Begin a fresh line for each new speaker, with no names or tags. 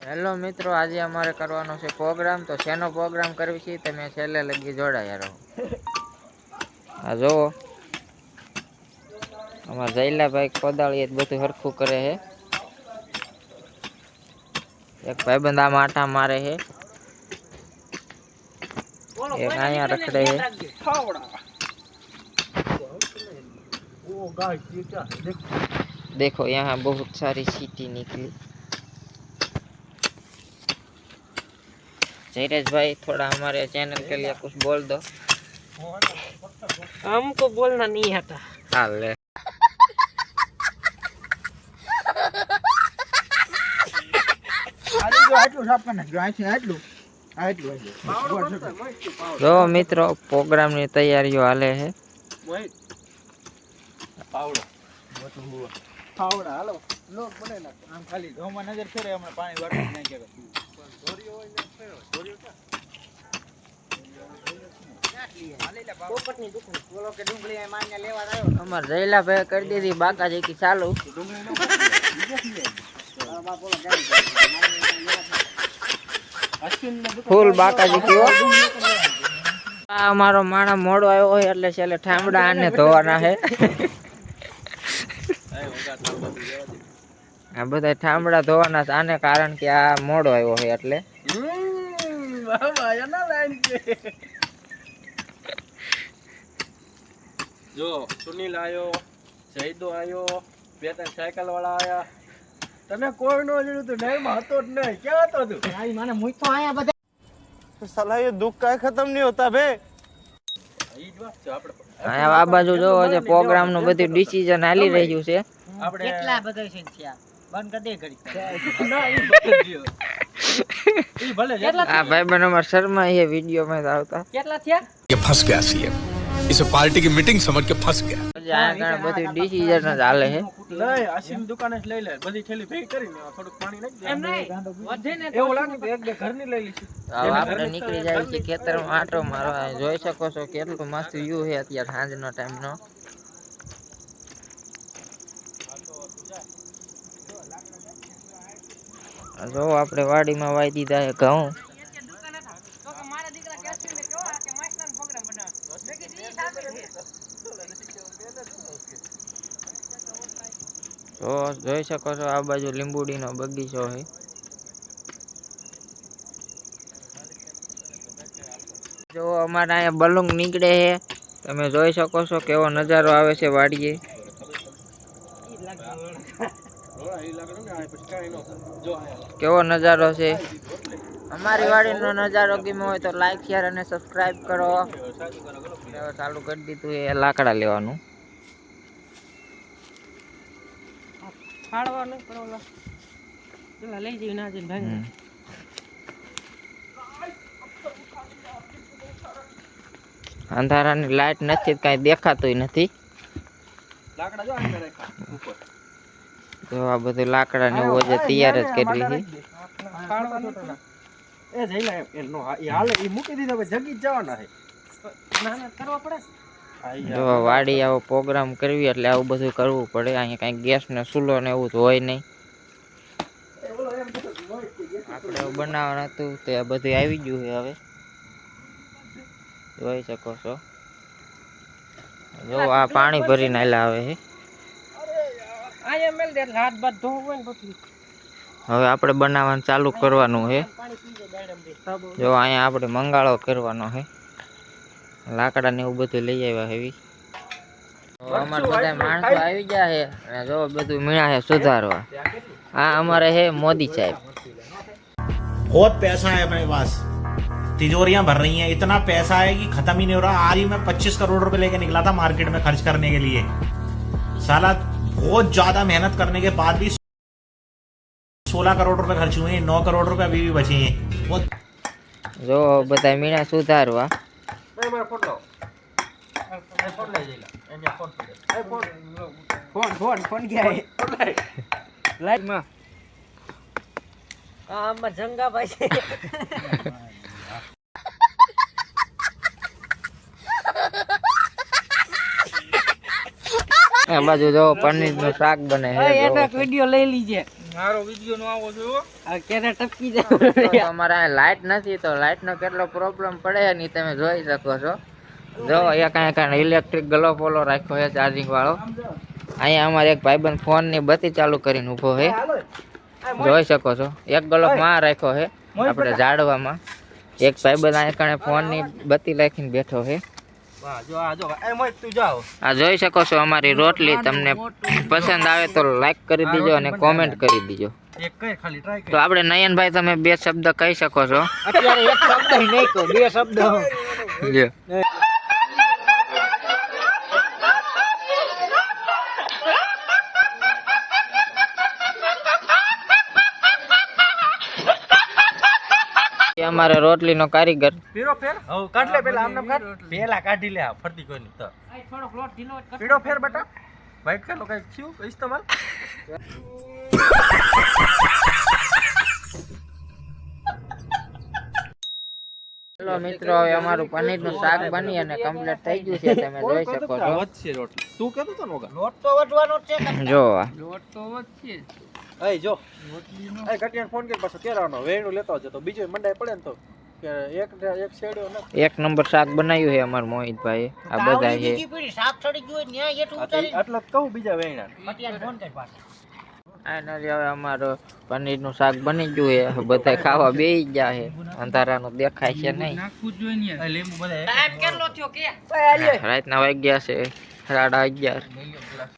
Hello મિત્રો, આજે અમારે કરવાનો છે પ્રોગ્રામ. તો શેનો પ્રોગ્રામ કરવી છે તમે છેલ્લે લગી જોડાયા રહો. આ જોવો અમારા જયલાભાઈ કોદાળી બધું હરખું કરે છે. એક ભાઈબંધ આમાં આટા મારે છે, એક અહીંયા રખડે છે. देखो यहाँ बहुत सारी सीटी निकली। जयराज भाई थोड़ा हमारे चैनल के लिए कुछ बोल दो।
हमको बोलना नहीं आता।
हाँ ले जो मित्रों प्रोग्राम ની તૈયારીઓ હાલે છે.
फावड़ा हालो लोग बने ना आम खाली गांव में नजर करे हमने पानी वाटर नहीं के दोरियो होय ने दोरियो का
પોપટની દુકાન બોલો કે ડુંગળી એ માન્ય લેવા આવ્યો.
અમાર જયલા ભાઈ કરી દીધી બાકાજી કી ચાલુ. ફૂલ બાકાજી કી હો. આ અમારો માણા મોડો આવ્યો હોય એટલે છેલ્લે ઠામડા આને ધોવાના છે. આ બધા ઠામડા ધોવાના છે આને, કારણ કે આ મોડો આવ્યો છે એટલે.
बाबा या ना लाइन के जो सुनील आयो, जयदो आयो, बेटा साइकिल वाला आया. तने कोई नो जीडू तो नहीं मातो ज नहीं. क्या तो तू
મારી માને મુઈ તો આયા બધા.
तो साला ये दुख का खत्म नहीं होता बे. ई ज बात છે આપણે
આ બાજુ જો છે પ્રોગ્રામ નું બધું ડિસિઝન હાલી રહ્યું છે.
આપણે
કેટલા બધા છે થયા બંધ કરી દે ઘડી.
ના ઈ બદલ્યો ઈ ભલે
આ ભાઈબંધ અમાર શર્મા એ વિડિયો માં આવતા.
કેટલા થયા?
ये फंस गया सीएम, इसे पार्टी की मीटिंग समझ के फंस गया।
આ કારણે બધું ડિસિઝન જ હાલે છે.
નહીં આશીમ દુકાને જ લઈ લે. બધી થેલી ભેગી કરીને થોડુંક પાણી નાખી દે.
એમ નહીં વધે ને
એવું લાગે તો એક બે ઘરની લઈ લીધી.
હવે આપણે નીકળી જાય છે ખેતરમાં આટો મારવા. જોઈ શકો છો કેટલું મસ્ત વ્યૂ છે અત્યારે સાંજનો ટાઈમ નો. જો આપણે વાડીમાં વાઈ દીધા છે ઘઉં. તો જોઈ શકો છો આ બાજુ લીંબુડીનો બગીચો છે. જો અમારે અહીંયા બલુંગ નીકળે છે, તમે જોઈ શકો છો કેવો નજારો આવે છે વાડીએ. કેવો નજારો છે. અમારી વાડીનો નજારો ગમ્યો હોય તો લાઈક શેર અને સબસ્ક્રાઇબ કરો. ચાલુ કરી દીધું એ લાકડા લેવાનું.
ફાળવાનું પણ ઓલા પેલા લઈ જઈ ના જઈને ભાઈ.
અંધારાની લાઈટ નથી, કઈ દેખાતું નથી.
લાકડા જો આને રાખ્યા ઉપર.
તો આ બધું લાકડા ને એવું જે તૈયાર જ કરી છે.
ફાળવાનું તો ના. એ જઈ લે એ નો ઈ હાલે ઈ મૂકી દીધા પછી જગી જ જવાના છે.
ના ના કરવા પડે.
જો વાડી આવો પ્રોગ્રામ કરવી એટલે આવું બધું કરવું પડે. અહીંયા કઈ ગેસ ને ચૂલો ને એવું તો હોય નહીં. આપણે બનાવવાનું હતું તે બધું આવી ગયું છે હવે. જોઈ શકો છો. જો આ પાણી ભરીને આલા આવે છે.
આયા મેલ દે એટલે હાથ બાદ ધોવું હોય ને પછી
હવે આપણે બનાવવાનું ચાલુ કરવાનું છે.
પાણી પી જાય દાડમ દે.
જો અહીંયા આપણે મંગાળો કરવાનો છે. લાકડા ને એવું બધું લઈ આવ્યા હેવી. અમારે બધા માણસો આવી ગયા છે અને જો બધું મીણા છે સુધારવા. આ અમારે છે મોદી સાહેબ.
बहुत पैसा है अपने पास, तिजोरियां भर रही हैं. इतना पैसा है कि खत्म ही नहीं हो रहा. आज ही मैं 25 करोड़ रुपए लेके निकला था मार्केट में खर्च करने के लिए. साला बहुत ज्यादा मेहनत करने के बाद भी 16 करोड़ रुपए खर्च हुए हैं. 9 करोड़ रुपए अभी भी बचे हैं.
જો બધા મીણા સુધારવા.
ભાઈ મારો ફોન લાવો. એ ફોન લઈ જઈલા. અહીંયા ફોન પડે. એ ફોન ગયા એ.
લાઈટ માં આમાં જંગાભાઈ છે.
આ બાજુ જો પનીરનું શાક બને છે
એનો
જો.
એક વિડિયો લઈ લીજે
મારો વિડિયો નો આવો છો
આ કેને ટપકી
તો
જાય
અમારે અહીં લાઇટ નથી તો લાઇટનો કેટલો પ્રોબ્લેમ પડે છે ને તમે જોઈ શકો છો. જો અહીંયા કાંઈ ઇલેક્ટ્રિક ગ્લોબ ઓલો રાખ્યો છે ચાર્જિંગ વાળો. અહીંયા અમારે એક ભાઈબંધ ફોનની બત્તી ચાલુ કરીને ઊભો છે, જોઈ શકો છો. એક ગ્લોબ માં રાખ્યો છે આપણે ઝાડવામાં. એક ભાઈબંધ અહીંયા કાંઈ ફોનની બત્તી રાખીને બેઠો છે.
વાહ જો આ જો એ મોય તું જાઓ
આ જોઈ શકો છો અમારી રોટલી. તમને પસંદ આવે તો લાઈક કરી દીજો અને કોમેન્ટ કરી દીજો.
એક કઈ ખાલી ટ્રાય
તો આપણે નયનભાઈ તમે બે શબ્દ કહી શકો છો.
અત્યારે એક શબ્દ નહીં કહો, બે શબ્દ
જો એ અમારે રોટલીનો કારીગર.
પીળો ફેર હવે કાઢ લે પેલા આમને કાઢ પેલા કાઢી લે આ ફરતી કોઈ ની તો
થોડોક લોટ ઢીલો
પીળો ફેર બેટા વાઈટ કલર કઈ થયું ઇસ્તેમાલ
હેલો મિત્રો, હવે અમારું પનીરનું શાક બની અને કમ્પ્લીટ થઈ ગયું છે. તમે જોઈ શકો છો.
વધશે રોટલી તું કેતો તો નોગા
લોટ તો વધવાનો જ છે
જો આ.
લોટ તો વધશે
એ જો એ કટિયાને ફોન કરી પાછો કેરાનો વેણું લેતો આવજો તો બીજો મંડાઈ પડે ને તો કે એક શેડ્યો ને
એક નંબર શાક બનાવ્યું છે અમારા મોહિતભાઈ. આ બધા છે.
બીજી પીડી શાક ચડી ગયું હોય ન્યા એટલું ઉતારી
આટલા જ કહું બીજા વેણા
મટિયાને ફોન કરી પાછા
ફાઇનલી હવે અમારું પનીરનું શાક બની ગયું છે. બધા ખાવા બેસી ગયા છે. અંધારાનું દેખાય છે નહીં.
લીંબુ બધા
ટાઈમ કેટલો થયો કે
રાતના વાગ્યા છે 11:30.